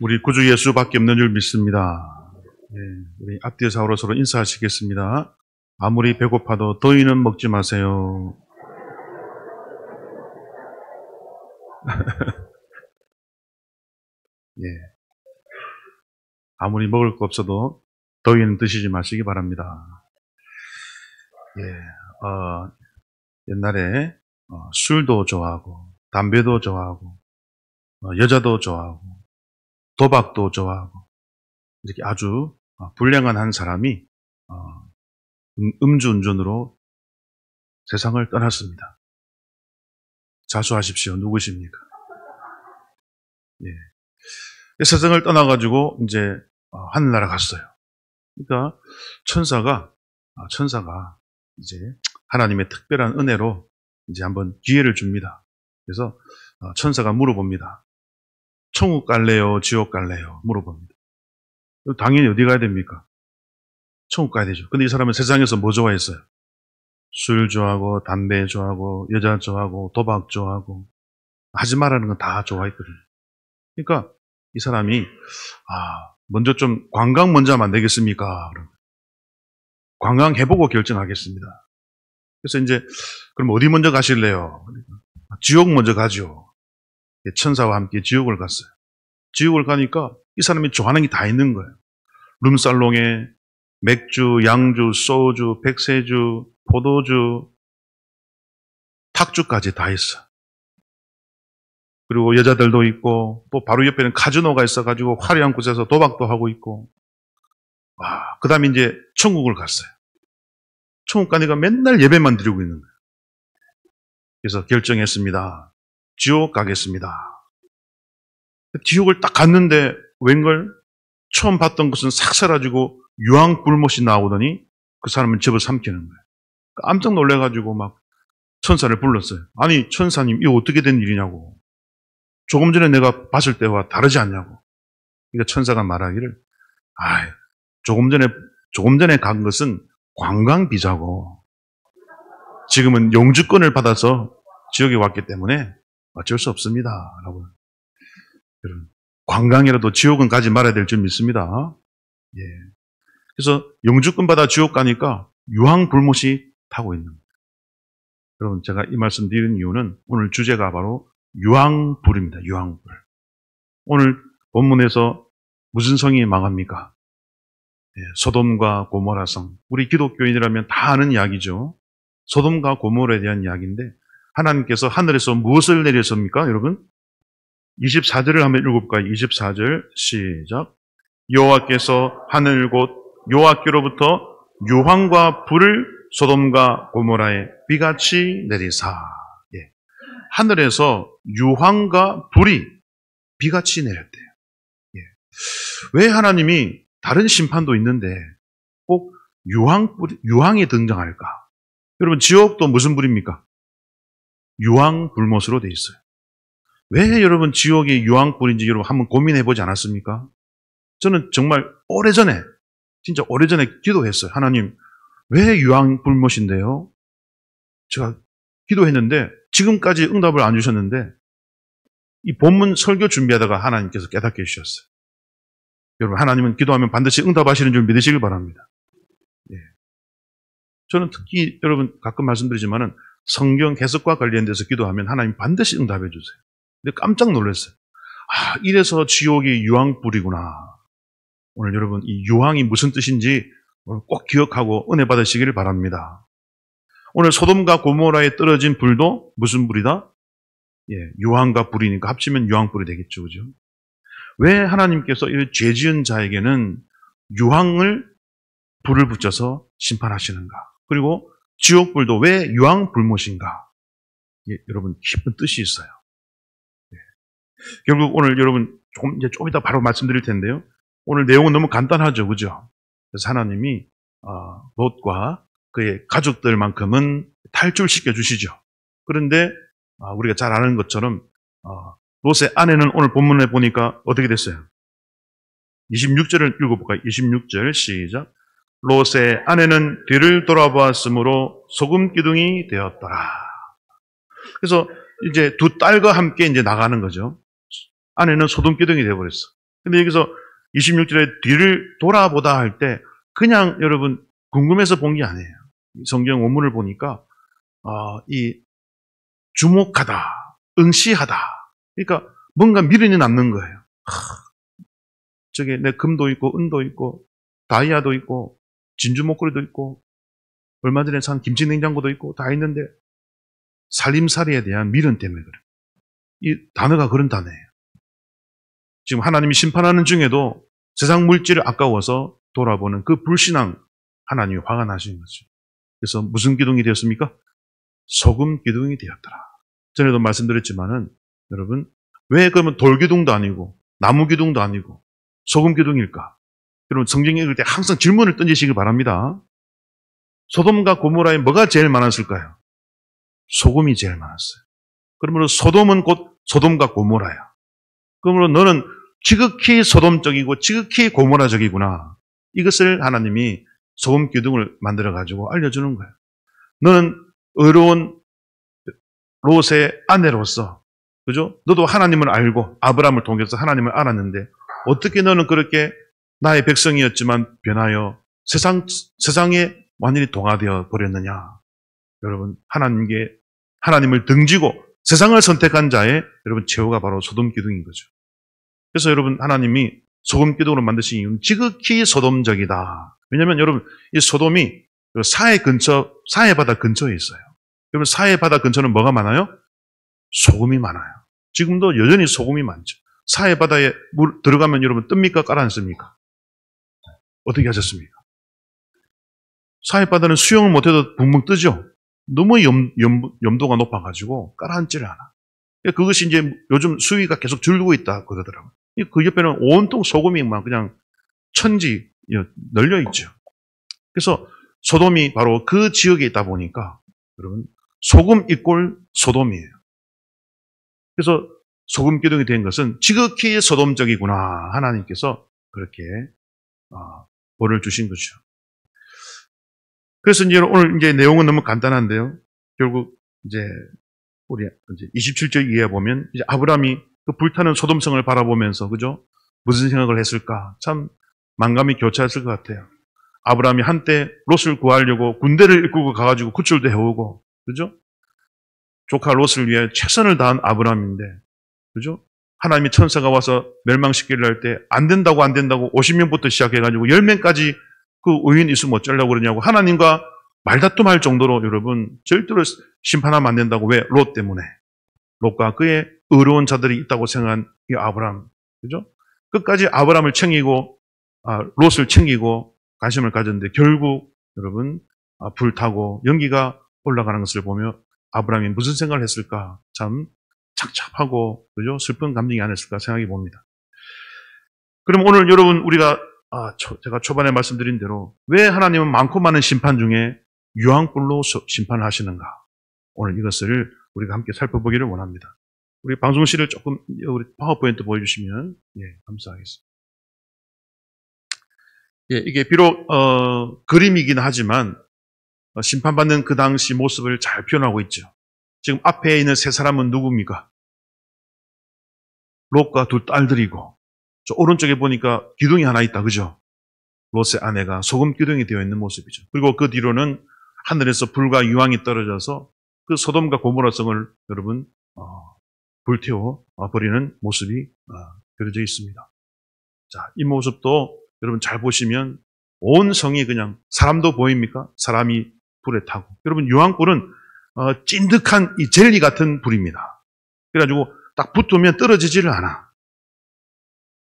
우리 구주 예수밖에 없는 줄 믿습니다. 네, 우리 앞뒤에 좌우로 서로 인사하시겠습니다. 아무리 배고파도 더위는 먹지 마세요. 예. 아무리 먹을 거 없어도 더위는 드시지 마시기 바랍니다. 예. 옛날에 술도 좋아하고 담배도 좋아하고 여자도 좋아하고 도박도 좋아하고 이렇게 아주 불량한 한 사람이 음주운전으로 세상을 떠났습니다. 자수하십시오. 누구십니까? 예. 세상을 떠나가지고 이제 하늘나라 갔어요. 그러니까 천사가 이제 하나님의 특별한 은혜로 이제 한번 기회를 줍니다. 그래서 천사가 물어봅니다. 천국 갈래요? 지옥 갈래요? 물어봅니다. 당연히 어디 가야 됩니까? 천국 가야 되죠. 근데 이 사람은 세상에서 뭐 좋아했어요? 술 좋아하고 담배 좋아하고 여자 좋아하고 도박 좋아하고 하지 말라는 건 다 좋아했거든요. 그러니까 이 사람이 먼저 좀 관광 먼저 하면 안 되겠습니까? 관광 해보고 결정하겠습니다. 그래서 이제 그럼 어디 먼저 가실래요? 지옥 먼저 가죠. 천사와 함께 지옥을 갔어요. 지옥을 가니까 이 사람이 좋아하는 게 다 있는 거예요. 룸살롱에 맥주, 양주, 소주, 백세주, 포도주, 탁주까지 다 있어. 그리고 여자들도 있고 또 바로 옆에는 카지노가 있어가지고 화려한 곳에서 도박도 하고 있고 그 다음에 이제 천국을 갔어요. 천국 가니까 맨날 예배만 드리고 있는 거예요. 그래서 결정했습니다. 지옥 가겠습니다. 지옥을 딱 갔는데 웬걸 처음 봤던 것은 싹 사라지고 유황불못이 나오더니 그 사람은 집어삼키는 거예요. 깜짝 놀래가지고 막 천사를 불렀어요. 아니 천사님 이거 어떻게 된 일이냐고. 조금 전에 내가 봤을 때와 다르지 않냐고. 그러니까 천사가 말하기를 조금 전에 간 것은 관광 비자고 지금은 영주권을 받아서 지역에 왔기 때문에 어쩔 수 없습니다. 라고. 여러분, 관광이라도 지옥은 가지 말아야 될 줄 믿습니다. 예. 그래서 영주권 받아 지옥 가니까 유황불못이 타고 있는 거예요. 여러분, 제가 이 말씀 드리는 이유는 오늘 주제가 바로 유황불입니다. 유황불. 오늘 본문에서 무슨 성이 망합니까? 예, 소돔과 고모라 성. 우리 기독교인이라면 다 아는 이야기죠. 소돔과 고모라에 대한 이야기인데 하나님께서 하늘에서 무엇을 내렸습니까? 여러분 24절을 한번 읽어볼까요? 24절 시작. 여호와께서 하늘 곧 여호와께로부터 유황과 불을 소돔과 고모라에 비같이 내리사. 예. 하늘에서 유황과 불이 비같이 내렸대요. 예. 왜 하나님이 다른 심판도 있는데 꼭 유황이 등장할까? 여러분 지옥도 무슨 불입니까? 유황불못으로 되어 있어요. 왜 여러분 지옥이 유황불인지 여러분 한번 고민해보지 않았습니까? 저는 정말 진짜 오래전에 기도했어요. 하나님 왜 유황불못인데요? 제가 기도했는데 지금까지 응답을 안 주셨는데 이 본문 설교 준비하다가 하나님께서 깨닫게 해주셨어요. 여러분 하나님은 기도하면 반드시 응답하시는 줄 믿으시길 바랍니다. 예. 저는 특히 여러분 가끔 말씀드리지만은 성경 해석과 관련돼서 기도하면 하나님 반드시 응답해 주세요. 근데 깜짝 놀랐어요. 이래서 지옥이 유황불이구나. 오늘 여러분 이 유황이 무슨 뜻인지 오늘 꼭 기억하고 은혜 받으시기를 바랍니다. 오늘 소돔과 고모라에 떨어진 불도 무슨 불이다? 예, 유황과 불이니까 합치면 유황불이 되겠죠. 그죠? 왜 하나님께서 이 죄 지은 자에게는 불을 붙여서 심판하시는가? 그리고 지옥불도 왜 유황불못인가? 예, 여러분 깊은 뜻이 있어요. 예. 결국 오늘 여러분 좀 이따 바로 말씀드릴 텐데요. 오늘 내용은 너무 간단하죠, 그죠? 그래서 하나님이 롯과 그의 가족들만큼은 탈출시켜 주시죠. 그런데 우리가 잘 아는 것처럼 롯의 아내는 오늘 본문에 보니까 어떻게 됐어요? 26절을 읽어볼까요? 26절 시작. 롯의 아내는 뒤를 돌아보았으므로 소금 기둥이 되었더라. 그래서 이제 두 딸과 함께 이제 나가는 거죠. 아내는 소금 기둥이 되어버렸어. 근데 여기서 26절에 뒤를 돌아보다 할 때 그냥 여러분 궁금해서 본 게 아니에요. 성경 원문을 보니까 이 주목하다, 응시하다. 그러니까 뭔가 미련이 남는 거예요. 저게 내 금도 있고 은도 있고 다이아도 있고 진주 목걸이도 있고 얼마 전에 산 김치 냉장고도 있고 다 있는데 살림살이에 대한 미련 때문에 그래요. 이 단어가 그런 단어예요. 지금 하나님이 심판하는 중에도 세상 물질을 아까워서 돌아보는 그 불신앙 하나님이 화가 나시는 거죠. 그래서 무슨 기둥이 되었습니까? 소금 기둥이 되었더라. 전에도 말씀드렸지만은 여러분 왜 그러면 돌 기둥도 아니고 나무 기둥도 아니고 소금 기둥일까? 여러분 성경 읽을 때 항상 질문을 던지시길 바랍니다. 소돔과 고모라에 뭐가 제일 많았을까요? 소금이 제일 많았어요. 그러므로 소돔은 곧 소돔과 고모라야. 그러므로 너는 지극히 소돔적이고 지극히 고모라적이구나. 이것을 하나님이 소금 기둥을 만들어가지고 알려주는 거예요. 너는 의로운 롯의 아내로서, 그죠? 너도 하나님을 알고 아브라함을 통해서 하나님을 알았는데 어떻게 너는 그렇게 나의 백성이었지만 변하여 세상에 완전히 동화되어 버렸느냐? 여러분, 하나님을 등지고 세상을 선택한 자의 여러분 최후가 바로 소돔 기둥인 거죠. 그래서 여러분 하나님이 소금 기둥으로 만드신 이유는 지극히 소돔적이다. 왜냐하면 여러분 이 소돔이 사해 바다 근처에 있어요. 여러분 사해 바다 근처는 뭐가 많아요? 소금이 많아요. 지금도 여전히 소금이 많죠. 사해 바다에 물 들어가면 여러분 뜹니까 가라앉습니까? 어떻게 하셨습니까? 사해 바다는 수영을 못해도 붕붕 뜨죠. 너무 염도가 높아가지고 가라앉지를 않아. 그것이 이제 요즘 수위가 계속 줄고 있다 그러더라고요. 그 옆에는 온통 소금이 막 그냥 천지 널려 있죠. 그래서 소돔이 바로 그 지역에 있다 보니까 여러분 소금 이꼴 소돔이에요. 그래서 소금 기둥이 된 것은 지극히 소돔적이구나. 하나님께서 그렇게 벌을 주신 거죠. 그래서 이제 오늘 이제 내용은 너무 간단한데요. 결국 이제 우리 이제 27절 이하에 보면 이제 아브라함이 그 불타는 소돔성을 바라보면서 그죠? 무슨 생각을 했을까? 참 만감이 교차했을 것 같아요. 아브라함이 한때 롯을 구하려고 군대를 이끌고 가가지고 구출도 해오고, 그죠? 조카 롯을 위해 최선을 다한 아브라함인데, 그죠? 하나님이 천사가 와서 멸망시키려 할 때 안 된다고 50명부터 시작해가지고 10명까지 그 의인 있으면 어쩌려고 그러냐고 하나님과 말다툼할 정도로 여러분 절대로 심판하면 안 된다고. 왜? 롯 때문에. 롯과 그의 의로운 자들이 있다고 생각한 이 아브라함, 그죠? 끝까지 아브라함을 챙기고 롯을 챙기고 관심을 가졌는데 결국 여러분 불타고 연기가 올라가는 것을 보며 아브라함이 무슨 생각을 했을까? 참 착잡하고 그죠? 슬픈 감정이 아니었을까 생각해 봅니다. 그럼 오늘 여러분 우리가 제가 초반에 말씀드린 대로 왜 하나님은 많고 많은 심판 중에 유황불로 심판을 하시는가? 오늘 이것을 우리가 함께 살펴보기를 원합니다. 우리 방송실을 조금 우리 파워포인트 보여주시면 감사하겠습니다. 이게 비록 그림이긴 하지만 심판받는 그 당시 모습을 잘 표현하고 있죠. 지금 앞에 있는 세 사람은 누굽니까? 롯과 두 딸들이고 저 오른쪽에 보니까 기둥이 하나 있다, 그죠? 롯의 아내가 소금 기둥이 되어 있는 모습이죠. 그리고 그 뒤로는 하늘에서 불과 유황이 떨어져서 그 소돔과 고모라성을 여러분 불태워 버리는 모습이 그려져 있습니다. 자, 이 모습도 여러분 잘 보시면 온 성이 그냥 사람도 보입니까? 사람이 불에 타고. 여러분 유황불은 찐득한 이 젤리 같은 불입니다. 그래가지고 딱 붙으면 떨어지지를 않아.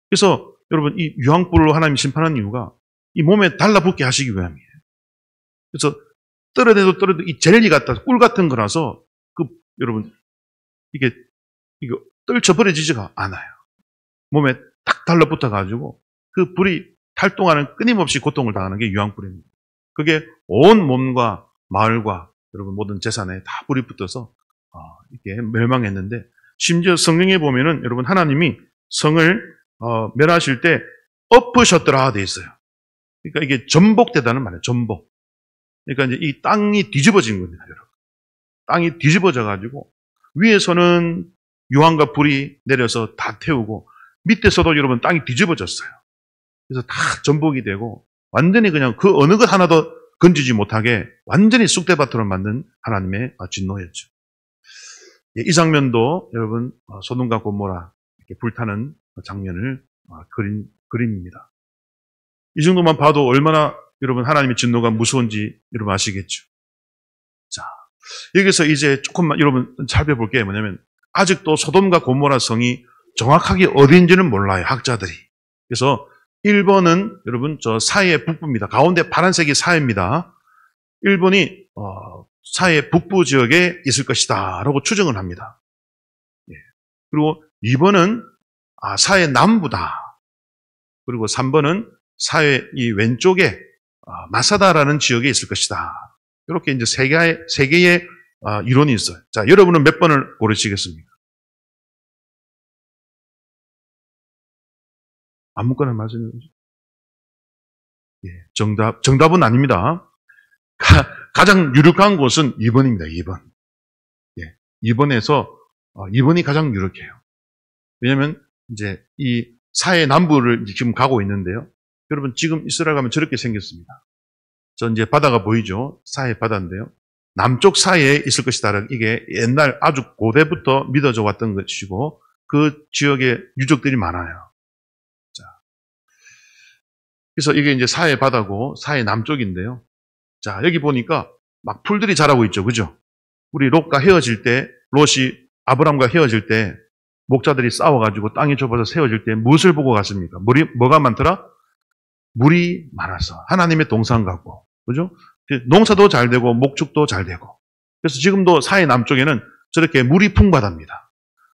그래서 여러분 이 유황불로 하나님이 심판하는 이유가 이 몸에 달라붙게 하시기 위함이에요. 그래서 떨어져도 이 젤리 같다, 꿀 같은 거라서 여러분 이거 떨쳐버려지지가 않아요. 몸에 딱 달라붙어가지고 그 불이 탈동하는 끊임없이 고통을 당하는 게 유황불입니다. 그게 온 몸과 마을과 여러분 모든 재산에 다 불이 붙어서 이게 멸망했는데 심지어 성경에 보면은 여러분 하나님이 성을 멸하실 때 엎으셨더라 돼 있어요. 그러니까 이게 전복되다는 말이에요. 전복. 그러니까 이제 이 땅이 뒤집어진 겁니다, 여러분. 땅이 뒤집어져 가지고 위에서는 유황과 불이 내려서 다 태우고 밑에서도 여러분 땅이 뒤집어졌어요. 그래서 다 전복이 되고 완전히 그냥 그 어느 것 하나도 건지지 못하게 완전히 쑥대밭으로 만든 하나님의 진노였죠. 이 장면도 여러분 소돔과 고모라 이렇게 불타는 장면을 그린 그림입니다. 이 정도만 봐도 얼마나 여러분 하나님의 진노가 무서운지 여러분 아시겠죠. 자, 여기서 이제 조금만 여러분 살펴볼 게 뭐냐면 아직도 소돔과 고모라 성이 정확하게 어디인지는 몰라요, 학자들이. 그래서 1번은 여러분 저 사해 북부입니다. 가운데 파란색이 사해입니다. 1번이 사해 북부 지역에 있을 것이다 라고 추정을 합니다. 예. 그리고 2번은 사해 남부다. 그리고 3번은 사해 이 왼쪽에 마사다라는 지역에 있을 것이다. 이렇게 이제 세 개의 이론이 있어요. 자, 여러분은 몇 번을 고르시겠습니까? 아무거나 맞으면 예, 정답은 아닙니다. 가장 유력한 곳은 2번입니다. 2번. 예, 2번에서 2번이 가장 유력해요. 왜냐하면 이제 이 사해 남부를 지금 가고 있는데요. 여러분 지금 이스라엘 가면 저렇게 생겼습니다. 저 이제 바다가 보이죠? 사해 바다인데요. 남쪽 사해에 있을 것이다. 이게 옛날 아주 고대부터 믿어져 왔던 것이고 그 지역에 유적들이 많아요. 자, 그래서 이게 이제 사해 바다고 사해 남쪽인데요. 자, 여기 보니까 막 풀들이 자라고 있죠. 그죠? 우리 롯과 헤어질 때, 롯이 아브람과 헤어질 때 목자들이 싸워가지고 땅이 좁아서 세워질 때 무엇을 보고 갔습니까? 뭐가 많더라? 물이 많아서 하나님의 동산 같고, 그죠? 농사도 잘 되고 목축도 잘 되고. 그래서 지금도 사해 남쪽에는 저렇게 물이 풍부하답니다.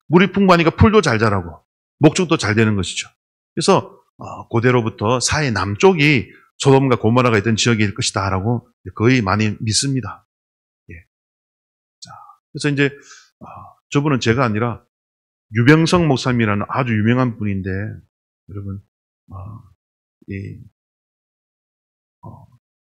물이 풍부하니까 풀도 잘 자라고 목축도 잘 되는 것이죠. 그래서 고대로부터 사해 남쪽이 소돔과 고모라가 있던 지역일 것이다라고 거의 많이 믿습니다. 예. 자, 그래서 이제 저분은 제가 아니라 유병성 목사님이라는 아주 유명한 분인데 여러분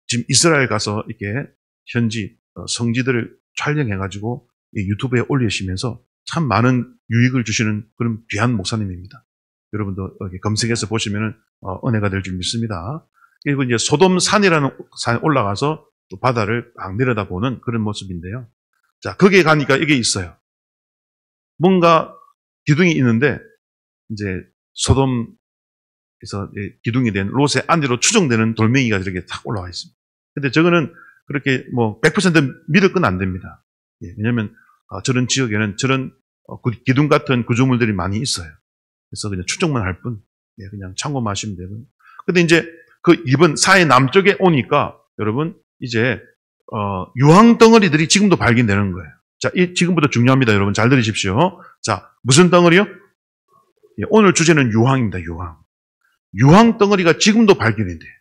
지금 이스라엘 가서 이렇게 현지 성지들을 촬영해가지고 유튜브에 올리시면서 참 많은 유익을 주시는 그런 귀한 목사님입니다. 여러분도 여기 검색해서 보시면 은혜가 될 줄 믿습니다. 그리고 이제 소돔산이라는 산에 올라가서 또 바다를 막 내려다보는 그런 모습인데요. 자, 거기에 가니까 이게 있어요. 뭔가 기둥이 있는데 이제 소돔에서 기둥이 된 롯의 안으로 추정되는 돌멩이가 이렇게 탁 올라와 있습니다. 근데 저거는 그렇게 뭐 100% 믿을 건 안 됩니다. 예, 왜냐하면 저런 지역에는 저런 기둥 같은 구조물들이 많이 있어요. 그래서 그냥 추정만 할 뿐, 예, 그냥 참고만 하시면 되고요. 근데 이제 그 이번 사해 남쪽에 오니까 여러분 이제 유황 덩어리들이 지금도 발견되는 거예요. 자, 지금부터 중요합니다. 여러분 잘 들으십시오. 자, 무슨 덩어리요? 예, 오늘 주제는 유황입니다. 유황. 유황 덩어리가 지금도 발견이 돼요.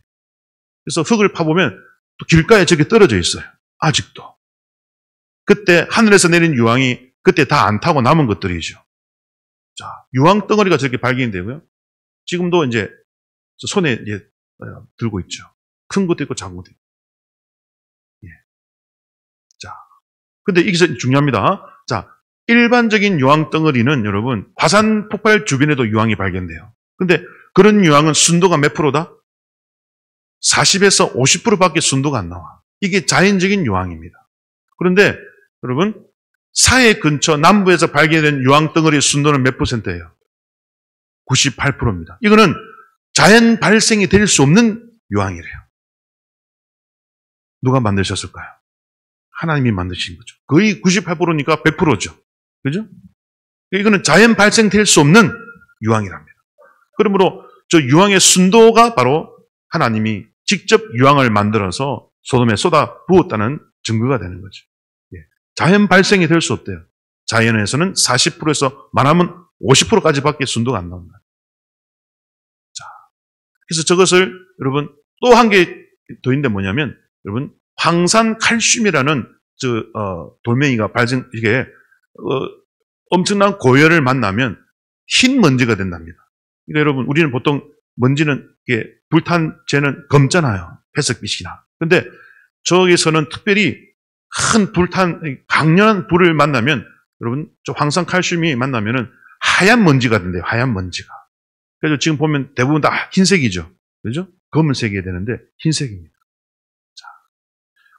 그래서 흙을 파보면 또 길가에 저게 떨어져 있어요. 아직도. 그때 하늘에서 내린 유황이 그때 다 안 타고 남은 것들이죠. 자, 유황 덩어리가 저렇게 발견이 되고요. 지금도 이제 손에 이제 들고 있죠. 큰 것도 있고 작은 것도 있고. 예. 자, 근데 이게 중요합니다. 자, 일반적인 유황 덩어리는 여러분 화산 폭발 주변에도 유황이 발견돼요. 근데 그런 유황은 순도가 몇 프로다? 40에서 50%밖에 순도가 안 나와. 이게 자연적인 유황입니다. 그런데 여러분 사해 근처 남부에서 발견된 유황 덩어리의 순도는 몇 %예요? 98%입니다. 이거는 자연 발생이 될 수 없는 유황이래요. 누가 만드셨을까요? 하나님이 만드신 거죠. 거의 98%니까 100%죠. 그죠? 이거는 자연 발생될 수 없는 유황이랍니다. 그러므로 저 유황의 순도가 바로 하나님이 직접 유황을 만들어서 소돔에 쏟아 부었다는 증거가 되는 거죠. 예. 자연 발생이 될 수 없대요. 자연에서는 40%에서 많으면 50%까지밖에 순도가 안 나온다. 자, 그래서 저것을 여러분 또 한 개 더 있는데 뭐냐면 여러분 황산 칼슘이라는 돌멩이가 이게 엄청난 고열을 만나면 흰 먼지가 된답니다. 그러니까 여러분 우리는 보통 먼지는 이게 불탄 재는 검잖아요. 회색빛이나. 근데 저기서는 특별히 큰 강렬한 불을 만나면 여러분 저 황산 칼슘이 만나면은 하얀 먼지가 된대요. 하얀 먼지가. 그래서 지금 보면 대부분 다 흰색이죠. 그죠? 검은색이어야 되는데 흰색입니다. 자.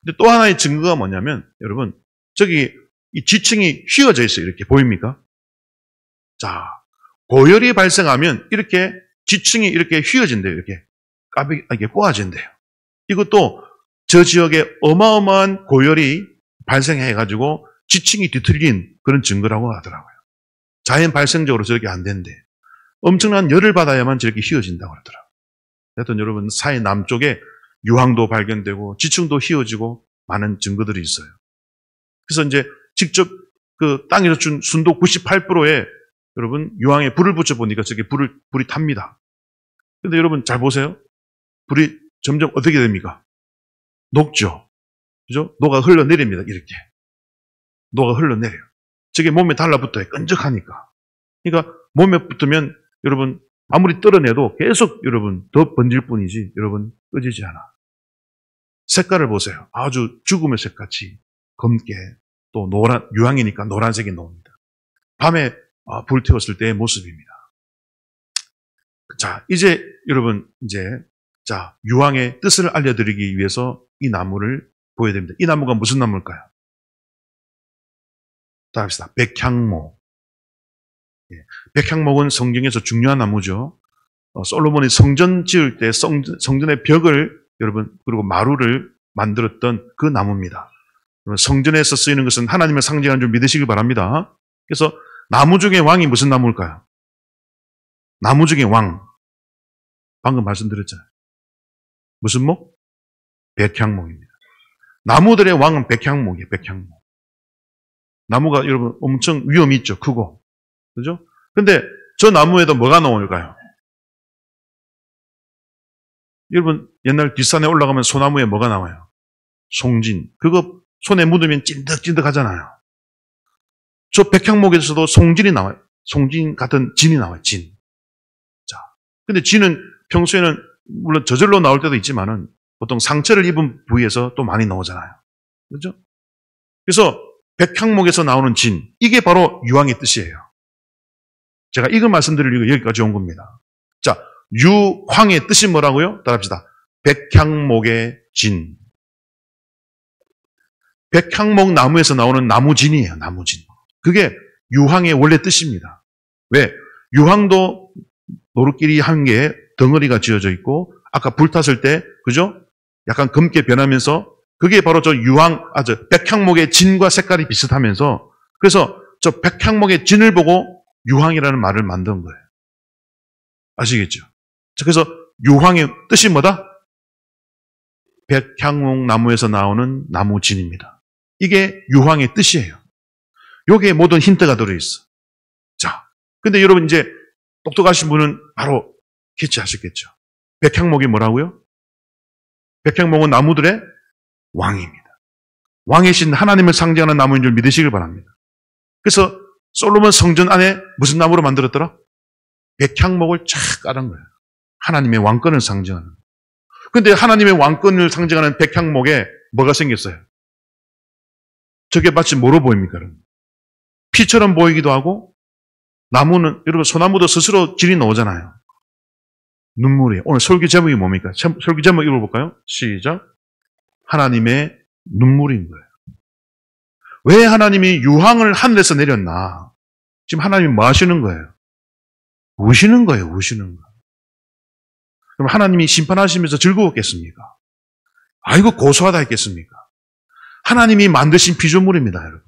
근데 또 하나의 증거가 뭐냐면, 여러분, 저기 이 지층이 휘어져 있어요. 이렇게 보입니까? 자, 고열이 발생하면 이렇게 지층이 이렇게 휘어진대요. 이렇게 이렇게 꼬아진대요. 이것도 저 지역에 어마어마한 고열이 발생해가지고 지층이 뒤틀린 그런 증거라고 하더라고요. 자연 발생적으로 저렇게 안 된대. 엄청난 열을 받아야만 저렇게 휘어진다고 그러더라고요. 하여튼 여러분, 사해 남쪽에 유황도 발견되고 지층도 휘어지고 많은 증거들이 있어요. 그래서 이제 직접 그 땅에서 준 순도 98%에 여러분 유황에 불을 붙여보니까 저게 불이 탑니다. 근데 여러분 잘 보세요. 불이 점점 어떻게 됩니까? 녹죠. 그죠? 녹아 흘러내립니다. 이렇게. 녹아 흘러내려요. 저게 몸에 달라붙어요. 끈적하니까. 그러니까 몸에 붙으면 여러분 아무리 떨어내도 계속 여러분 더 번질 뿐이지 여러분 꺼지지 않아. 색깔을 보세요. 아주 죽음의 색같이 검게 또 노란, 유황이니까 노란색이 나옵니다. 밤에 불 태웠을 때의 모습입니다. 자, 이제 여러분 자, 유황의 뜻을 알려드리기 위해서 이 나무를 보여야 됩니다. 이 나무가 무슨 나무일까요? 다 합시다. 백향목. 백향목은 성경에서 중요한 나무죠. 솔로몬이 성전 지을 때 성전의 벽을 여러분 그리고 마루를 만들었던 그 나무입니다. 성전에서 쓰이는 것은 하나님을 상징하는 줄 믿으시길 바랍니다. 그래서 나무 중에 왕이 무슨 나무일까요? 나무 중에 왕. 방금 말씀드렸잖아요. 무슨 목? 백향목입니다. 나무들의 왕은 백향목이에요. 백향목. 나무가 여러분 엄청 위험이 있죠. 크고. 그죠? 근데 저 나무에도 뭐가 나올까요? 여러분 옛날 뒷산에 올라가면 소나무에 뭐가 나와요? 송진. 그거 손에 묻으면 찐득찐득 하잖아요. 저 백향목에서도 송진이 나와요. 송진 같은 진이 나와요. 진. 자, 근데 진은 평소에는 물론 저절로 나올 때도 있지만은 보통 상처를 입은 부위에서 또 많이 나오잖아요. 그렇죠? 그래서 백향목에서 나오는 진, 이게 바로 유황의 뜻이에요. 제가 이거 말씀드리려고 여기까지 온 겁니다. 자, 유황의 뜻이 뭐라고요? 따라합시다. 백향목의 진. 백향목 나무에서 나오는 나무진이에요. 나무진. 그게 유황의 원래 뜻입니다. 왜? 유황도 노루끼리 한 개에 덩어리가 지어져 있고 아까 불탔을 때 그죠? 약간 검게 변하면서 그게 바로 저 백향목의 진과 색깔이 비슷하면서 그래서 저 백향목의 진을 보고 유황이라는 말을 만든 거예요. 아시겠죠? 그래서 유황의 뜻이 뭐다? 백향목 나무에서 나오는 나무진입니다. 이게 유황의 뜻이에요. 여기에 모든 힌트가 들어있어. 자, 근데 여러분 이제 똑똑하신 분은 바로 캐치하셨겠죠. 백향목이 뭐라고요? 백향목은 나무들의 왕입니다. 왕의 신 하나님을 상징하는 나무인 줄 믿으시길 바랍니다. 그래서 솔로몬 성전 안에 무슨 나무로 만들었더라? 백향목을 쫙 깔은 거예요. 하나님의 왕권을 상징하는. 근데 하나님의 왕권을 상징하는 백향목에 뭐가 생겼어요? 저게 마치 뭐로 보입니까? 피처럼 보이기도 하고 나무는 여러분 소나무도 스스로 질이 나오잖아요. 눈물이에요. 오늘 설교 제목이 뭡니까? 설교 제목 읽어볼까요? 시작. 하나님의 눈물인 거예요. 왜 하나님이 유황을 하늘에서 내렸나? 지금 하나님이 뭐 하시는 거예요? 우시는 거예요. 우시는 거. 그럼 하나님이 심판하시면서 즐거웠겠습니까? 아이고 고소하다 했겠습니까? 하나님이 만드신 피조물입니다. 여러분.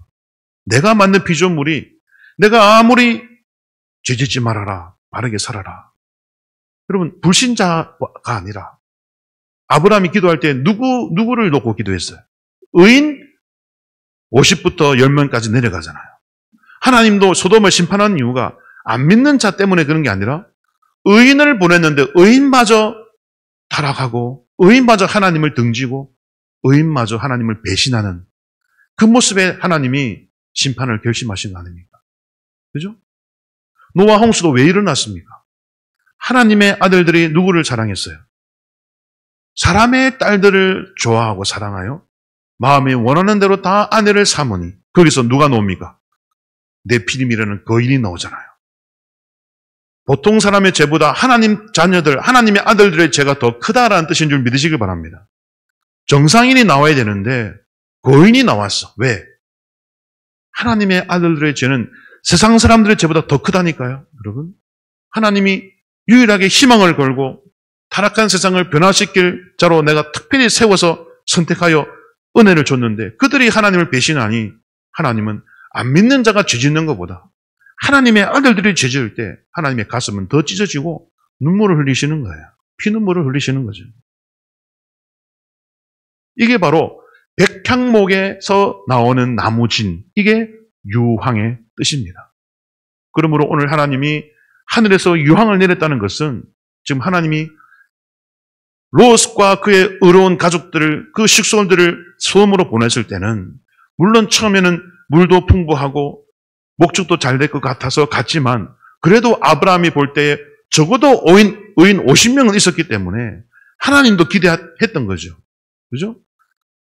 내가 만든 피조물이 내가 아무리 죄짓지 말아라. 바르게 살아라. 여러분 불신자가 아니라 아브라함이 기도할 때 누구를 놓고 기도했어요? 의인 50부터 10명까지 내려가잖아요. 하나님도 소돔을 심판한 이유가 안 믿는 자 때문에 그런 게 아니라 의인을 보냈는데 의인마저 타락하고 의인마저 하나님을 등지고 의인마저 하나님을 배신하는 그 모습에 하나님이 심판을 결심하신 거 아닙니까? 그죠? 노아 홍수도 왜 일어났습니까? 하나님의 아들들이 누구를 사랑했어요? 사람의 딸들을 좋아하고 사랑하여 마음이 원하는 대로 다 아내를 삼으니 거기서 누가 나옵니까? 내 피림이라는 거인이 나오잖아요. 보통 사람의 죄보다 하나님 자녀들, 하나님의 아들들의 죄가 더 크다라는 뜻인 줄 믿으시길 바랍니다. 정상인이 나와야 되는데 거인이 나왔어. 왜? 하나님의 아들들의 죄는 세상 사람들의 죄보다 더 크다니까요. 여러분, 하나님이 유일하게 희망을 걸고 타락한 세상을 변화시킬 자로 내가 특별히 세워서 선택하여 은혜를 줬는데 그들이 하나님을 배신하니 하나님은 안 믿는 자가 죄 짓는 것보다 하나님의 아들들이 죄 지을 때 하나님의 가슴은 더 찢어지고 눈물을 흘리시는 거예요. 피눈물을 흘리시는 거죠. 이게 바로 백향목에서 나오는 나무진, 이게 유황의 뜻입니다. 그러므로 오늘 하나님이 하늘에서 유황을 내렸다는 것은 지금 하나님이 롯과 그의 의로운 가족들을, 그 식솔들을 소돔으로 보냈을 때는 물론 처음에는 물도 풍부하고 목축도 잘 될 것 같아서 갔지만 그래도 아브라함이 볼 때에 적어도 의인 50명은 있었기 때문에 하나님도 기대했던 거죠. 그죠?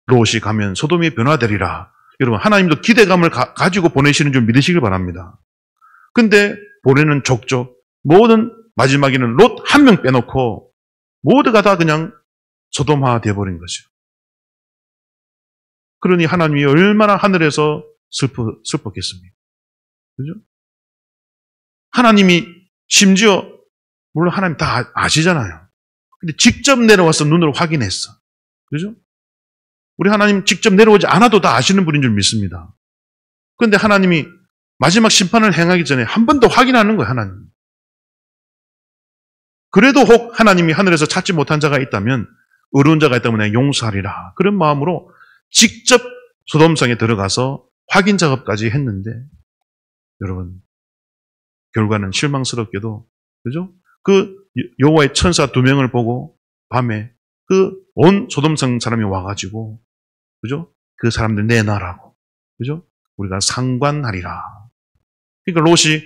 롯이 가면 소돔이 변화되리라. 여러분, 하나님도 기대감을 가지고 보내시는 줄 믿으시길 바랍니다. 근데 보내는 족족 모든 마지막에는 롯 한 명 빼놓고 모두가 다 그냥 소돔화 되어버린 거죠. 그러니 하나님이 얼마나 하늘에서 슬펐겠습니까? 그죠? 하나님이 심지어 물론 하나님 다 아시잖아요. 근데 직접 내려와서 눈으로 확인했어. 그죠? 우리 하나님 직접 내려오지 않아도 다 아시는 분인 줄 믿습니다. 그런데 하나님이 마지막 심판을 행하기 전에 한 번 더 확인하는 거예요, 하나님. 그래도 혹 하나님이 하늘에서 찾지 못한 자가 있다면, 의로운 자가 있다면 내가 용서하리라. 그런 마음으로 직접 소돔성에 들어가서 확인 작업까지 했는데, 여러분, 결과는 실망스럽게도, 그죠? 그 여호와의 천사 2명을 보고 밤에 그 온 소돔성 사람이 와가지고, 그죠? 그 사람들 내놔라고, 그죠? 우리가 상관하리라. 그러니까 롯이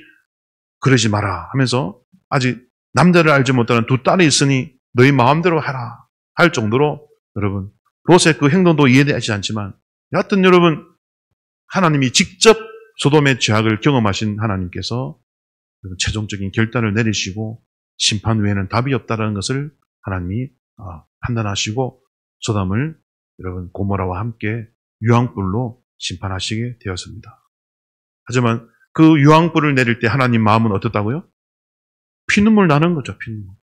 그러지 마라 하면서 아직 남자를 알지 못하는 2 딸이 있으니 너희 마음대로 하라 할 정도로, 여러분, 롯의 그 행동도 이해되지 않지만 여하튼 여러분, 하나님이 직접 소돔의 죄악을 경험하신 하나님께서 최종적인 결단을 내리시고 심판 외에는 답이 없다는 것을 하나님이 판단하시고 소돔을, 여러분, 고모라와 함께 유황불로 심판하시게 되었습니다. 하지만 그 유황불을 내릴 때 하나님 마음은 어떻다고요? 피눈물 나는 거죠, 피눈물.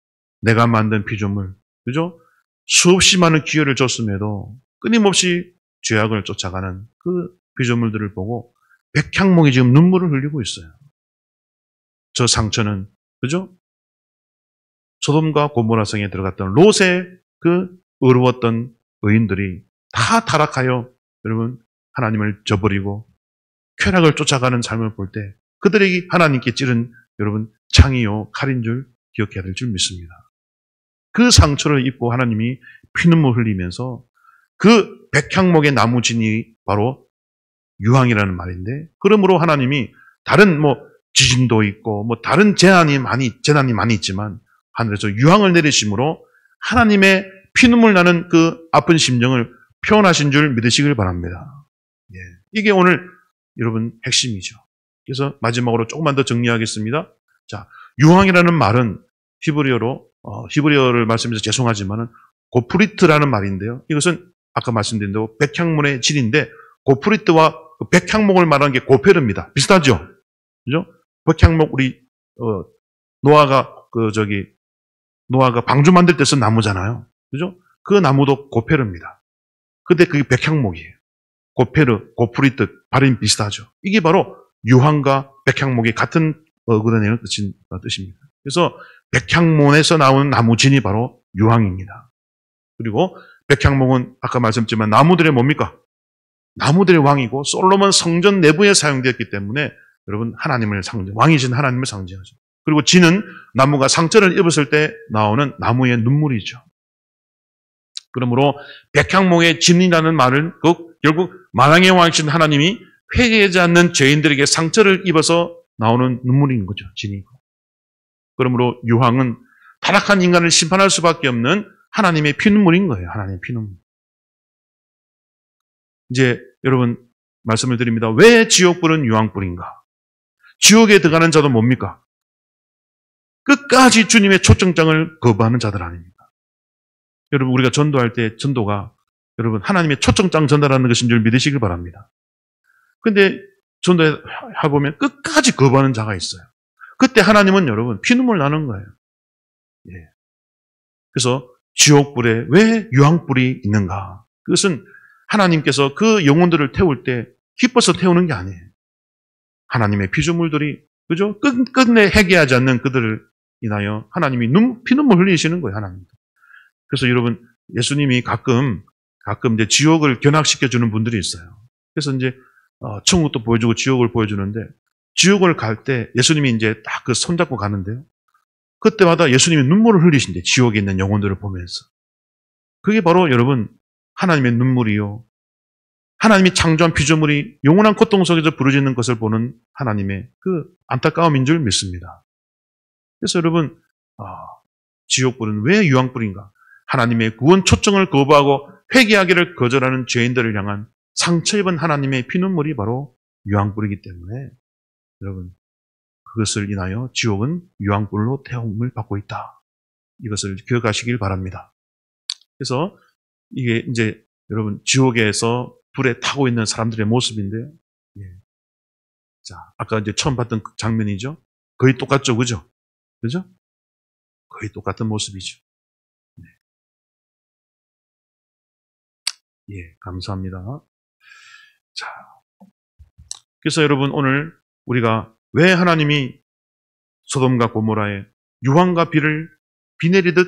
내가 만든 피조물, 그죠? 수없이 많은 기회를 줬음에도 끊임없이 죄악을 쫓아가는 그 피조물들을 보고 백향목이 지금 눈물을 흘리고 있어요. 저 상처는, 그죠? 소돔과 고모라 성에 들어갔던 롯의 그 의로웠던 의인들이 다 타락하여, 여러분, 하나님을 저버리고 쾌락을 쫓아가는 삶을 볼 때 그들에게 하나님께 찌른, 여러분, 창이요 칼인 줄 기억해야 될 줄 믿습니다. 그 상처를 입고 하나님이 피눈물 흘리면서 그 백향목의 나무진이 바로 유황이라는 말인데, 그러므로 하나님이 다른 지진도 있고 다른 재난이 많이 있지만 하늘에서 유황을 내리심으로 하나님의 피눈물 나는 그 아픈 심정을 표현하신 줄 믿으시길 바랍니다. 예, 이게 오늘 여러분 핵심이죠. 그래서 마지막으로 조금만 더 정리하겠습니다. 자, 유황이라는 말은 히브리어를 말씀드려서 죄송하지만은 고프리트라는 말인데요. 이것은 아까 말씀드린 대로 백향목의 질인데, 고프리트와 백향목을 말하는 게 고페르입니다. 비슷하죠? 그죠? 백향목, 우리 노아가 방주 만들 때 쓴 나무잖아요. 그죠? 그 나무도 고페르입니다. 근데 그게 백향목이에요. 고페르, 고프리트, 발음이 비슷하죠. 이게 바로 유황과 백향목이 같은 어그러내는 뜻입니다. 그래서 백향목에서 나오는 나무진이 바로 유황입니다. 그리고 백향목은 아까 말씀드렸지만 나무들의 뭡니까? 나무들의 왕이고 솔로몬 성전 내부에 사용되었기 때문에 여러분, 왕이신 하나님을 상징하죠. 그리고 진은 나무가 상처를 입었을 때 나오는 나무의 눈물이죠. 그러므로 백향목의 진이라는 말은 결국 만왕의 왕이신 하나님이 회개하지 않는 죄인들에게 상처를 입어서 나오는 눈물인 거죠. 진이고. 그러므로 유황은 타락한 인간을 심판할 수밖에 없는 하나님의 피눈물인 거예요. 하나님의 피눈물. 이제 여러분 말씀을 드립니다. 왜 지옥불은 유황불인가? 지옥에 들어가는 자도 뭡니까? 끝까지 주님의 초청장을 거부하는 자들 아닙니다. 여러분, 우리가 전도할 때 전도가 여러분 하나님의 초청장 전달하는 것인 줄 믿으시길 바랍니다. 근데 전도해보면 끝까지 거부하는 자가 있어요. 그때 하나님은 여러분 피눈물 나는 거예요. 예. 그래서 지옥불에 왜 유황불이 있는가? 그것은 하나님께서 그 영혼들을 태울 때 기뻐서 태우는 게 아니에요. 하나님의 피조물들이 그죠? 끝내 회개하지 않는 그들을 인하여 하나님이 피눈물 흘리시는 거예요. 하나님. 그래서 여러분 예수님이 가끔 이제 지옥을 견학시켜주는 분들이 있어요. 그래서 이제 천국도 보여주고 지옥을 보여주는데 지옥을 갈 때 예수님이 이제 딱 그 손잡고 가는데요. 그때마다 예수님이 눈물을 흘리신대. 지옥에 있는 영혼들을 보면서. 그게 바로 여러분 하나님의 눈물이요. 하나님이 창조한 피조물이 영원한 고통 속에서 부르짖는 것을 보는 하나님의 그 안타까움인 줄 믿습니다. 그래서 여러분 지옥불은 왜 유황불인가? 하나님의 구원 초청을 거부하고 회개하기를 거절하는 죄인들을 향한 상처 입은 하나님의 피눈물이 바로 유황불이기 때문에 여러분 그것을 인하여 지옥은 유황불로 태움을 받고 있다. 이것을 기억하시길 바랍니다. 그래서 이게 이제 여러분 지옥에서 불에 타고 있는 사람들의 모습인데요. 예. 자, 아까 이제 처음 봤던 그 장면이죠. 거의 똑같죠, 그죠? 그죠? 거의 똑같은 모습이죠. 네. 예, 감사합니다. 자, 그래서 여러분 오늘 우리가 왜 하나님이 소돔과 고모라에 유황과 불을 비 내리듯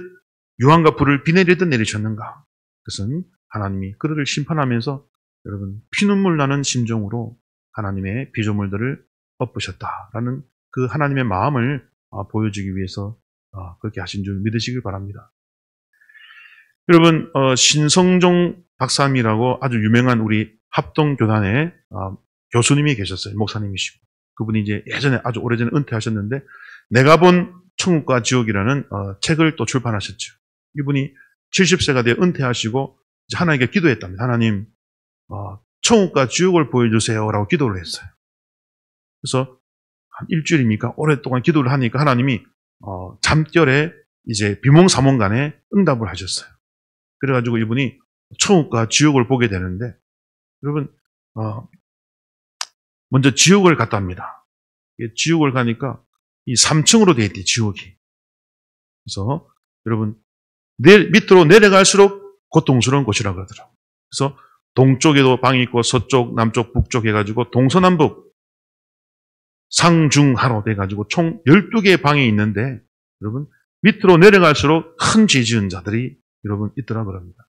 내리셨는가? 그것은 하나님이 그들을 심판하면서 여러분 피눈물 나는 심정으로 하나님의 피조물들을 엎으셨다라는 그 하나님의 마음을 보여주기 위해서 그렇게 하신 줄 믿으시길 바랍니다. 여러분 신성종 박사님이라고 아주 유명한 우리 합동교단의 교수님이 계셨어요. 목사님이시고 그분이 이제 예전에 아주 오래전에 은퇴하셨는데 내가 본 천국과 지옥이라는 책을 또 출판하셨죠. 이분이 70세가 되어 은퇴하시고 이제 하나님께 기도했답니다. 하나님 천국과 지옥을 보여주세요라고 기도를 했어요. 그래서 한 일주일입니까? 오랫동안 기도를 하니까 하나님이 잠결에 이제 비몽사몽간에 응답을 하셨어요. 그래가지고 이분이 천국과 지옥을 보게 되는데 여러분 먼저 지옥을 갔답니다. 지옥을 가니까 이 3층으로 되어 있대 지옥이. 그래서 여러분 밑으로 내려갈수록 고통스러운 곳이라고 그러더라고요. 그래서 동쪽에도 방이 있고 서쪽, 남쪽, 북쪽 해가지고 동서남북 상중하로 돼가지고 총 12개의 방이 있는데 여러분 밑으로 내려갈수록 큰 죄 지은 자들이 여러분 있더라고 합니다.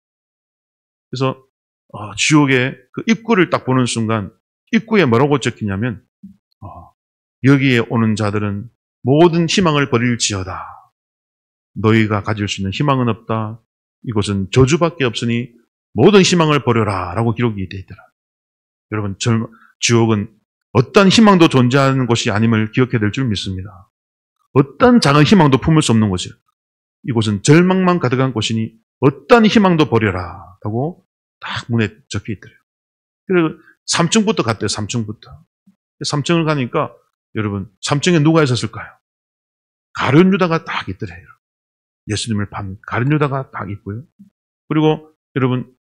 그래서 지옥의 그 입구를 딱 보는 순간 입구에 뭐라고 적히냐면 여기에 오는 자들은 모든 희망을 버릴지어다. 너희가 가질 수 있는 희망은 없다. 이곳은 저주밖에 없으니 모든 희망을 버려라 라고 기록이 되어 있더라. 여러분 지옥은 어떤 희망도 존재하는 곳이 아님을 기억해야 될 줄 믿습니다. 어떤 작은 희망도 품을 수 없는 곳이에요. 이곳은 절망만 가득한 곳이니 어떤 희망도 버려라 라고 딱 문에 적혀 있더래요. 그래서 3층부터 갔대요. 3층부터. 3층을 가니까 여러분 3층에 누가 있었을까요? 가룟 유다가 딱 있더래요. 예수님을 판 가룟 유다가 딱 있고요. 그리고 여러분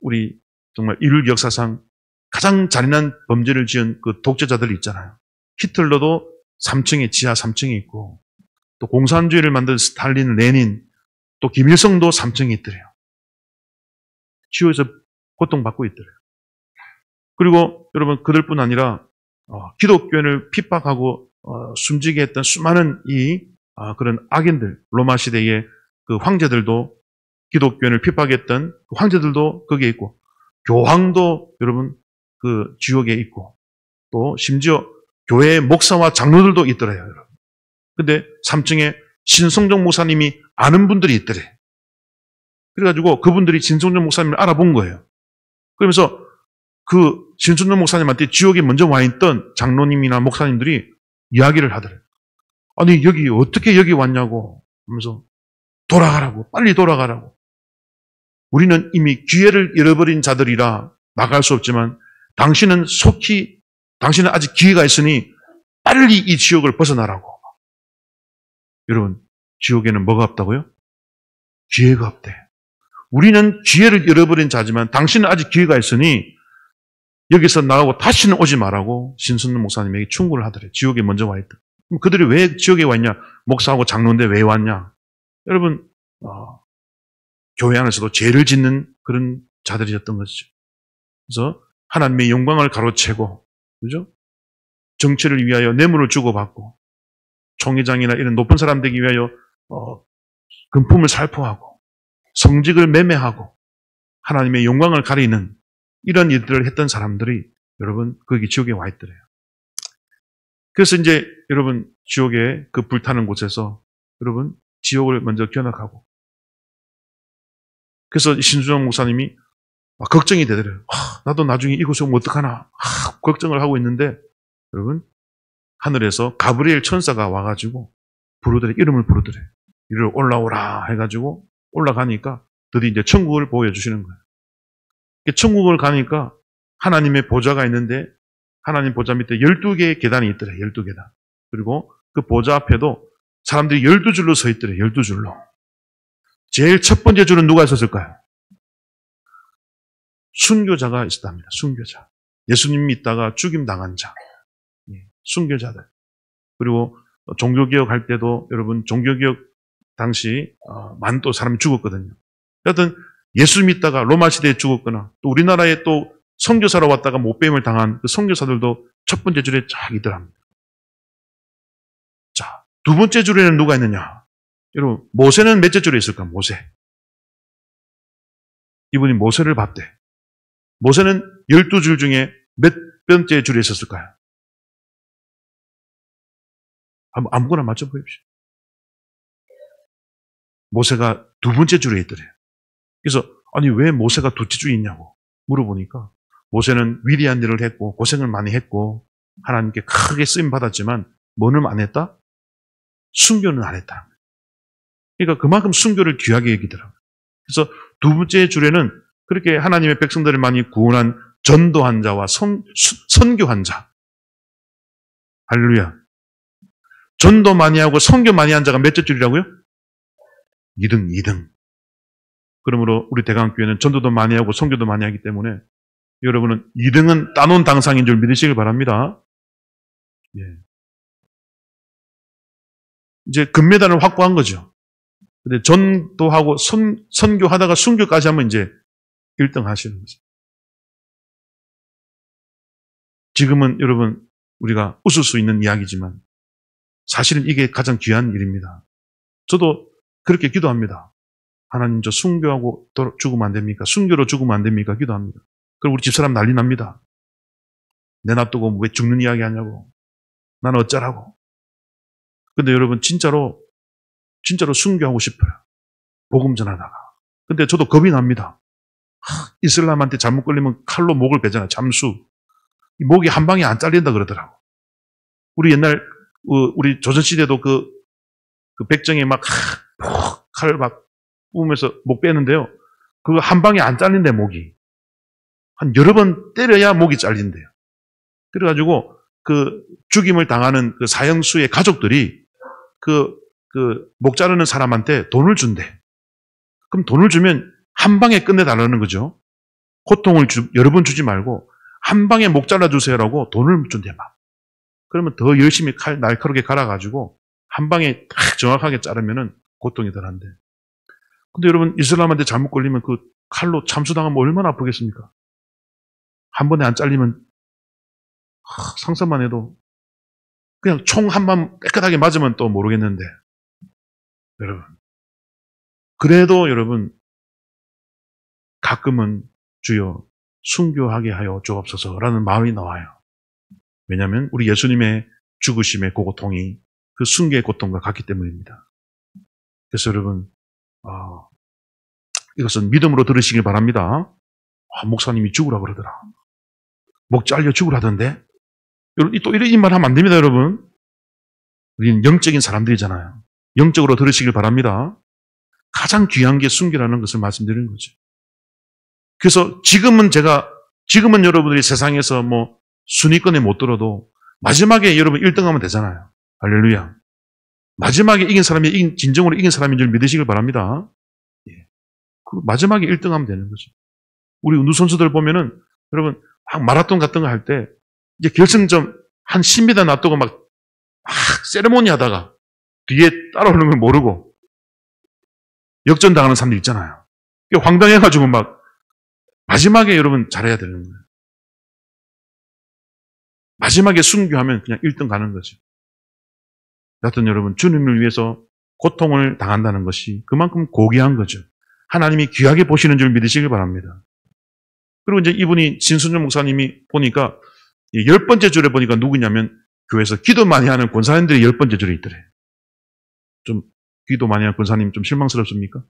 우리 정말 인류 역사상 가장 잔인한 범죄를 지은 그 독재자들 있잖아요. 히틀러도 3층에 지하 3층에 있고 또 공산주의를 만든 스탈린, 레닌 또 김일성도 3층에 있더래요. 지옥에서 고통받고 있더래요. 그리고 여러분 그들뿐 아니라 기독교인을 핍박하고 숨지게 했던 수많은 그런 악인들, 로마 시대의 그 황제들도 기독교인을 핍박했던 그 황제들도 거기에 있고 교황도 여러분 그 지옥에 있고 또 심지어 교회의 목사와 장로들도 있더래요. 여러분. 근데 3층에 신성종 목사님이 아는 분들이 있더래. 그래가지고 그분들이 신성종 목사님을 알아본 거예요. 그러면서 그 신성종 목사님한테 지옥에 먼저 와 있던 장로님이나 목사님들이 이야기를 하더래요. 아니 여기 어떻게 여기 왔냐고 하면서 돌아가라고 빨리 돌아가라고. 우리는 이미 기회를 잃어버린 자들이라 나갈 수 없지만 당신은 아직 기회가 있으니 빨리 이 지옥을 벗어나라고. 여러분, 지옥에는 뭐가 없다고요? 기회가 없대. 우리는 기회를 잃어버린 자지만 당신은 아직 기회가 있으니 여기서 나가고 다시는 오지 말라고 신순노 목사님에게 충고를 하더래. 지옥에 먼저 와 있다. 그럼 그들이 왜 지옥에 와 있냐? 목사하고 장로인데 왜 왔냐? 여러분, 교회 안에서도 죄를 짓는 그런 자들이었던 것이죠. 그래서 하나님의 영광을 가로채고, 그죠? 정치를 위하여 뇌물을 주고받고, 총회장이나 이런 높은 사람 되기 위하여 금품을 살포하고, 성직을 매매하고, 하나님의 영광을 가리는 이런 일들을 했던 사람들이 여러분 거기 지옥에 와 있더래요. 그래서 이제 여러분 지옥에 그 불타는 곳에서 여러분 지옥을 먼저 견학하고, 그래서 신수정 목사님이 걱정이 되더래요. 나도 나중에 이곳에 오면 어떡하나 걱정을 하고 있는데 여러분 하늘에서 가브리엘 천사가 와가지고 부르더래. 이름을 부르더래. 이를 올라오라 해가지고 올라가니까 드디어 이제 천국을 보여주시는 거예요. 천국을 가니까 하나님의 보좌가 있는데 하나님 보좌 밑에 12개의 계단이 있더래. 12계단. 그리고 그 보좌 앞에도 사람들이 12줄로 서 있더래. 12줄로. 제일 첫 번째 줄은 누가 있었을까요? 순교자가 있었답니다. 순교자. 예수님 믿다가 죽임당한 자. 순교자들. 그리고 종교개혁 할 때도 여러분 종교개혁 당시 많은 또 사람이 죽었거든요. 여하튼 예수 믿다가 로마 시대에 죽었거나 또 우리나라에 또 선교사로 왔다가 못뱀을 당한 그 선교사들도 첫 번째 줄에 쫙 있더랍니다. 자, 두 번째 줄에는 누가 있느냐? 여러분, 모세는 몇째 줄에 있을까? 모세. 이분이 모세를 봤대. 모세는 12줄 중에 몇 번째 줄에 있었을까요? 아무거나 맞춰보십시오. 모세가 두 번째 줄에 있더래요. 그래서 아니 왜 모세가 둘째 줄에 있냐고 물어보니까 모세는 위대한 일을 했고 고생을 많이 했고 하나님께 크게 쓰임 받았지만 뭐는 안 했다? 순교는 안 했다. 그러니까 그만큼 순교를 귀하게 여기더라고요. 그래서 두 번째 줄에는 그렇게 하나님의 백성들을 많이 구원한 전도한 자와 선교한 자. 할렐루야. 전도 많이 하고 선교 많이 한 자가 몇째 줄이라고요? 2등. 그러므로 우리 대강교회는 전도도 많이 하고 선교도 많이 하기 때문에 여러분은 2등은 따놓은 당상인 줄 믿으시길 바랍니다. 예. 이제 금메달을 확보한 거죠. 근데 전도하고 선교하다가 순교까지 하면 이제 1등 하시는 거죠. 지금은 여러분 우리가 웃을 수 있는 이야기지만 사실은 이게 가장 귀한 일입니다. 저도 그렇게 기도합니다. 하나님 저 순교하고 죽으면 안 됩니까? 순교로 죽으면 안 됩니까? 기도합니다. 그럼 우리 집사람 난리 납니다. 내놔두고 왜 죽는 이야기 하냐고. 나는 어쩌라고. 근데 여러분 진짜로 순교하고 싶어요. 복음 전하다가. 근데 저도 겁이 납니다. 이슬람한테 잘못 걸리면 칼로 목을 베잖아요. 잠수. 목이 한 방에 안 잘린다 그러더라고. 우리 옛날 우리 조선시대도 그 백정에 막 칼 막 뿜으면서 목 빼는데요. 그거 한 방에 안 잘린대, 목이. 한 여러 번 때려야 목이 잘린대요. 그래가지고 그 죽임을 당하는 그 사형수의 가족들이 그 목 자르는 사람한테 돈을 준대. 그럼 돈을 주면 한 방에 끝내달라는 거죠. 고통을 여러 번 주지 말고 한 방에 목 잘라주세요라고 돈을 준대 막. 그러면 더 열심히 날카롭게 갈아가지고 한 방에 딱 정확하게 자르면은 고통이 덜한데. 근데 여러분 이슬람한테 잘못 걸리면 그 칼로 참수당하면 얼마나 아프겠습니까? 한 번에 안 잘리면 상상만 해도 그냥 총 한 방 깨끗하게 맞으면 또 모르겠는데 여러분 그래도 여러분 가끔은 주여 순교하게 하여 주옵소서라는 마음이 나와요. 왜냐하면 우리 예수님의 죽으심의 그 고통이 그 순교의 고통과 같기 때문입니다. 그래서 여러분 이것은 믿음으로 들으시길 바랍니다. 목사님이 죽으라 그러더라. 목 잘려 죽으라던데. 여러분 또 이런 말 하면 안 됩니다. 여러분. 우리는 영적인 사람들이잖아요. 영적으로 들으시길 바랍니다. 가장 귀한 게 순교라는 것을 말씀드리는 거죠. 그래서 지금은 여러분들이 세상에서 뭐 순위권에 못 들어도 마지막에 여러분 1등 하면 되잖아요. 할렐루야. 마지막에 이긴 사람이 진정으로 이긴 사람인 줄 믿으시길 바랍니다. 예. 그 마지막에 1등하면 되는 거죠. 우리 운동선수들 보면은 여러분 막 마라톤 같은 거 할 때 이제 결승점 한 10m 놔두고 막 세레모니 하다가 뒤에 따라오는 걸 모르고 역전당하는 사람들 있잖아요. 황당해가지고 막 마지막에 여러분 잘해야 되는 거예요. 마지막에 순교하면 그냥 1등 가는 거죠. 여하튼 여러분 주님을 위해서 고통을 당한다는 것이 그만큼 고귀한 거죠. 하나님이 귀하게 보시는 줄 믿으시길 바랍니다. 그리고 이제 이분이 신순종 목사님이 보니까 10번째 줄에 보니까 누구냐면 교회에서 기도 많이 하는 권사님들이 10번째 줄에 있더래. 좀 기도 많이 하는 권사님 좀 실망스럽습니까?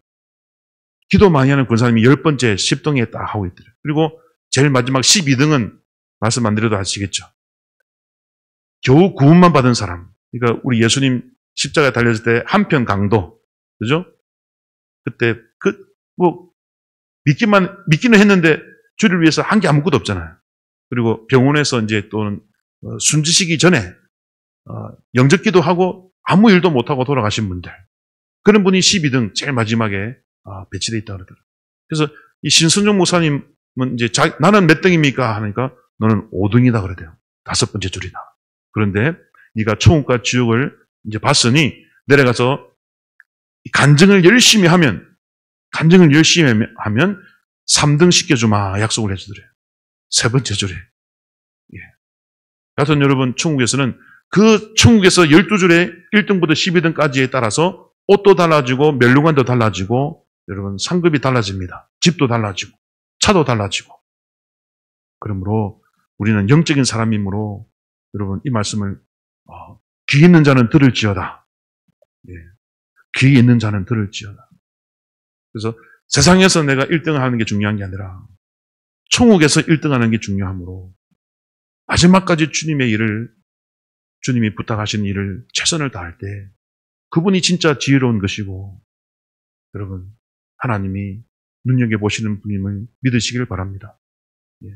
기도 많이 하는 권사님이 10번째 10등에 딱 하고 있더래. 그리고 제일 마지막 12등은 말씀 안 드려도 아시겠죠. 겨우 구원만 받은 사람. 그러니까 우리 예수님 십자가에 달렸을 때 한편 강도. 그죠? 그때 믿기는 했는데 주를 위해서 한 게 아무것도 없잖아요. 그리고 병원에서 이제 또는 숨지시기 전에 영접기도 하고 아무 일도 못하고 돌아가신 분들. 그런 분이 12등 제일 마지막에 배치되어 있다고 그러더라고요. 그래서 이 신순종 목사님은 이제 나는 몇 등입니까? 하니까 너는 5등이다 그러대요. 5번째 줄이다. 그런데 네가 천국과 지옥을 이제 봤으니 내려가서 간증을 열심히 하면 3등 시켜주마 약속을 해주더래요. 3번째 줄에. 예. 여하튼 여러분 천국에서는 그 천국에서 12줄에 1등부터 12등까지에 따라서 옷도 달라지고 멸류관도 달라지고 여러분 상급이 달라집니다. 집도 달라지고 차도 달라지고. 그러므로 우리는 영적인 사람이므로 여러분 이 말씀을 귀 있는 자는 들을지어다. 예. 귀 있는 자는 들을지어다. 그래서 세상에서 내가 1등을 하는 게 중요한 게 아니라 천국에서 1등하는 게 중요하므로 마지막까지 주님의 일을 주님이 부탁하신 일을 최선을 다할 때 그분이 진짜 지혜로운 것이고 여러분 하나님이 눈여겨보시는 분임을 믿으시길 바랍니다. 예.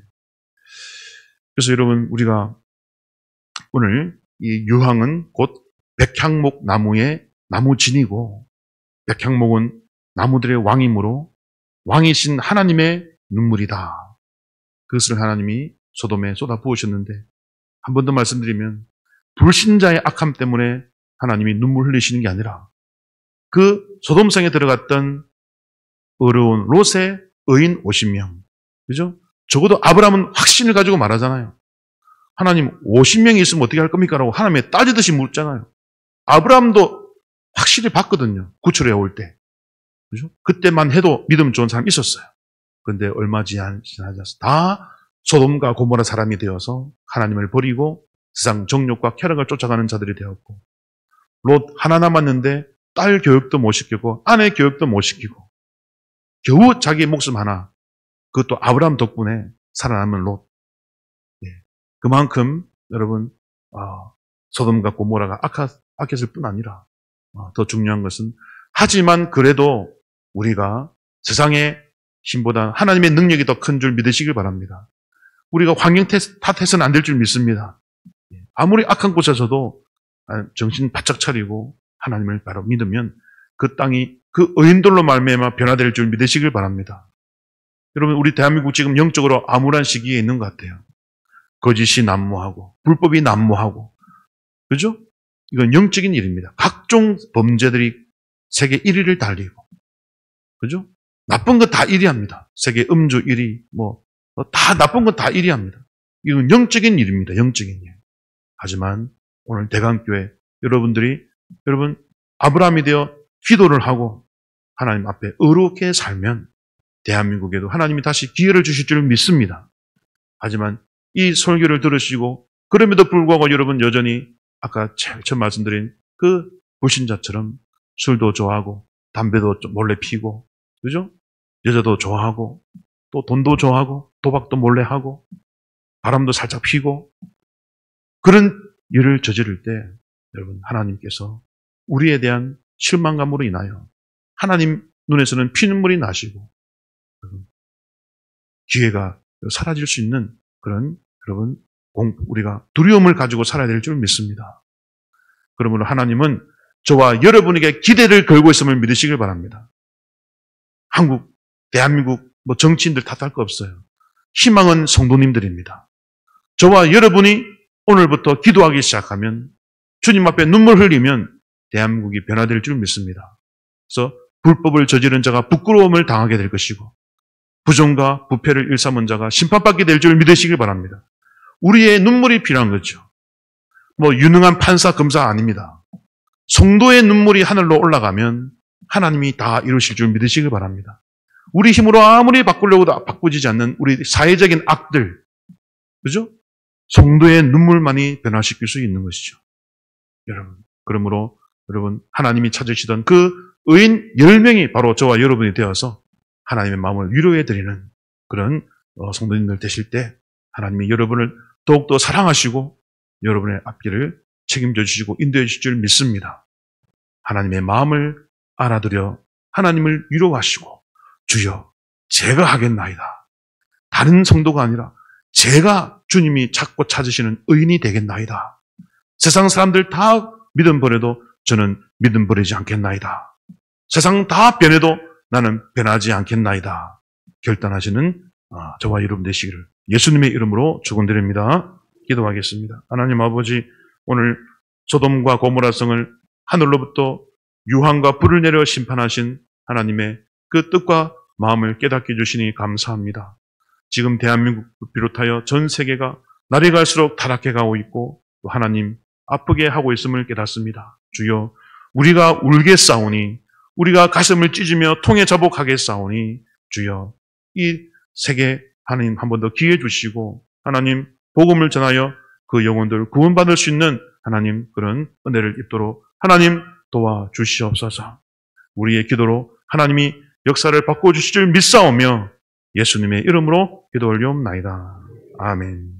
그래서 여러분 우리가 오늘 이 유황은 곧 백향목 나무의 나무진이고 백향목은 나무들의 왕이므로 왕이신 하나님의 눈물이다. 그것을 하나님이 소돔에 쏟아부으셨는데 한 번 더 말씀드리면 불신자의 악함 때문에 하나님이 눈물 흘리시는 게 아니라 그 소돔성에 들어갔던 어려운 롯의 의인 50명. 그죠? 적어도 아브라함은 확신을 가지고 말하잖아요. 하나님 50명이 있으면 어떻게 할 겁니까? 라고 하나님에 따지듯이 묻잖아요. 아브라함도 확실히 봤거든요. 구출해 올 때. 그죠? 그때만 해도 믿음 좋은 사람이 있었어요. 그런데 얼마 지나지 않아서 다 소돔과 고모라 사람이 되어서 하나님을 버리고 세상 정욕과 쾌락을 쫓아가는 자들이 되었고 롯 하나 남았는데 딸 교육도 못 시키고 아내 교육도 못 시키고 겨우 자기 목숨 하나 그것도 아브라함 덕분에 살아남은 롯. 예. 그만큼 여러분 소돔과 고모라가 악했을 뿐 아니라 더 중요한 것은 하지만 그래도 우리가 세상의 힘보다 하나님의 능력이 더 큰 줄 믿으시길 바랍니다. 우리가 환경 탓해서는 안 될 줄 믿습니다. 아무리 악한 곳에서도 정신 바짝 차리고 하나님을 바로 믿으면 그 땅이 그 의인들로 말미암아 변화될 줄 믿으시길 바랍니다. 여러분 우리 대한민국 지금 영적으로 암울한 시기에 있는 것 같아요. 거짓이 난무하고 불법이 난무하고 그죠? 이건 영적인 일입니다. 각종 범죄들이 세계 1위를 달리고 그죠? 나쁜 거 다 1위 합니다. 세계 음주 1위 다 나쁜 건 다 1위 합니다. 이건 영적인 일입니다. 영적인 일. 하지만 오늘 대강교회 여러분 아브라함이 되어 기도를 하고 하나님 앞에 의롭게 살면 대한민국에도 하나님이 다시 기회를 주실 줄 믿습니다. 하지만 이 설교를 들으시고 그럼에도 불구하고 여러분 여전히 아까 처음 말씀드린 그 불신자처럼 술도 좋아하고 담배도 좀 몰래 피고 그죠? 여자도 좋아하고 또 돈도 좋아하고 도박도 몰래 하고 바람도 살짝 피고 그런 일을 저지를 때 여러분 하나님께서 우리에 대한 실망감으로 인하여 하나님 눈에서는 피눈물이 나시고 기회가 사라질 수 있는 그런 여러분 우리가 두려움을 가지고 살아야 될 줄 믿습니다. 그러므로 하나님은 저와 여러분에게 기대를 걸고 있음을 믿으시길 바랍니다. 한국, 대한민국, 정치인들 탓할 거 없어요. 희망은 성도님들입니다. 저와 여러분이 오늘부터 기도하기 시작하면, 주님 앞에 눈물 흘리면 대한민국이 변화될 줄 믿습니다. 그래서 불법을 저지른 자가 부끄러움을 당하게 될 것이고, 부정과 부패를 일삼은 자가 심판받게 될 줄 믿으시길 바랍니다. 우리의 눈물이 필요한 거죠. 유능한 판사, 검사 아닙니다. 성도의 눈물이 하늘로 올라가면 하나님이 다 이루실 줄 믿으시길 바랍니다. 우리 힘으로 아무리 바꾸려고도 바꾸지 않는 우리 사회적인 악들, 그죠? 성도의 눈물만이 변화시킬 수 있는 것이죠. 여러분, 그러므로 여러분, 하나님이 찾으시던 그 의인 10명이 바로 저와 여러분이 되어서 하나님의 마음을 위로해드리는 그런 성도님들 되실 때 하나님이 여러분을 더욱더 사랑하시고 여러분의 앞길을 책임져 주시고 인도해 주실 줄 믿습니다. 하나님의 마음을 알아들여 하나님을 위로하시고, 주여 제가 하겠나이다. 다른 성도가 아니라 제가 주님이 찾고 찾으시는 의인이 되겠나이다. 세상 사람들 다 믿음 버려도 저는 믿음 버리지 않겠나이다. 세상 다 변해도 나는 변하지 않겠나이다. 결단하시는 저와 여러분 되시기를 예수님의 이름으로 축원드립니다. 기도하겠습니다. 하나님 아버지, 오늘 소돔과 고모라 성을 하늘로부터 유황과 불을 내려 심판하신 하나님의 그 뜻과 마음을 깨닫게 해주시니 감사합니다. 지금 대한민국을 비롯하여 전 세계가 날이 갈수록 타락해 가고 있고 또 하나님 아프게 하고 있음을 깨닫습니다. 주여, 우리가 울게 싸우니, 우리가 가슴을 찢으며 통에 자복하게 싸우니, 주여 이 세계 하나님 한 번 더 기회 주시고 하나님 복음을 전하여 그 영혼들 구원받을 수 있는 하나님 그런 은혜를 입도록 하나님 도와주시옵소서. 우리의 기도로 하나님이 역사를 바꿔주실 줄 믿사오며 예수님의 이름으로 기도 올리옵나이다. 아멘.